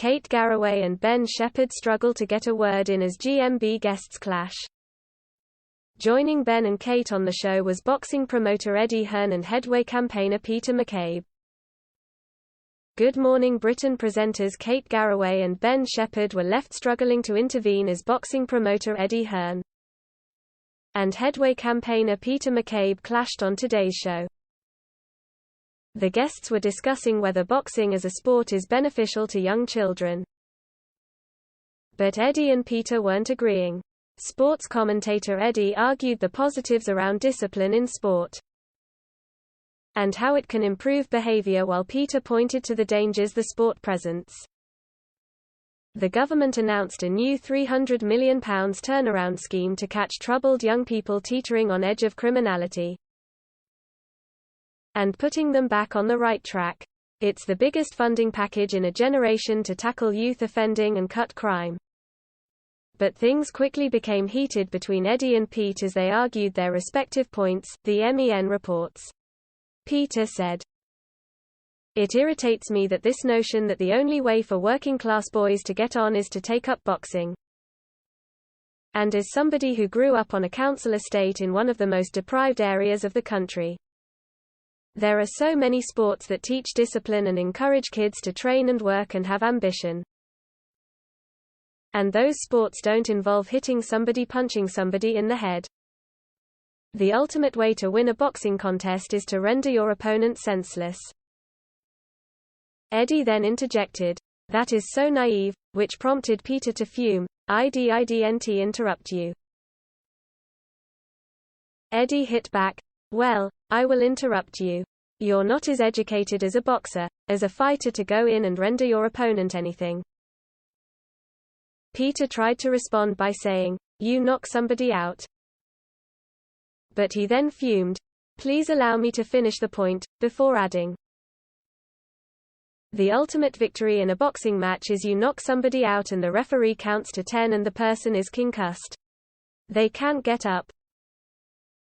Kate Garraway and Ben Shephard struggle to get a word in as GMB guests clash. Joining Ben and Kate on the show was boxing promoter Eddie Hern and Headway campaigner Peter McCabe. Good Morning Britain presenters Kate Garraway and Ben Shephard were left struggling to intervene as boxing promoter Eddie Hern and Headway campaigner Peter McCabe clashed on today's show. The guests were discussing whether boxing as a sport is beneficial to young children. But Eddie and Peter weren't agreeing. Sports commentator Eddie argued the positives around discipline in sport and how it can improve behavior, while Peter pointed to the dangers the sport presents. The government announced a new £300 million turnaround scheme to catch troubled young people teetering on edge of criminality and putting them back on the right track. It's the biggest funding package in a generation to tackle youth offending and cut crime. But things quickly became heated between Eddie and Pete as they argued their respective points, the MEN reports. Peter said, "It irritates me that this notion that the only way for working-class boys to get on is to take up boxing. And as somebody who grew up on a council estate in one of the most deprived areas of the country, there are so many sports that teach discipline and encourage kids to train and work and have ambition. And those sports don't involve hitting somebody, punching somebody in the head. The ultimate way to win a boxing contest is to render your opponent senseless." Eddie then interjected, "That is so naive," which prompted Peter to fume. "I didn't interrupt you." Eddie hit back, "Well, I will interrupt you. You're not as educated as a boxer, as a fighter to go in and render your opponent anything." Peter tried to respond by saying, "You knock somebody out." But he then fumed, "Please allow me to finish the point," before adding, "The ultimate victory in a boxing match is you knock somebody out and the referee counts to 10 and the person is concussed. They can't get up,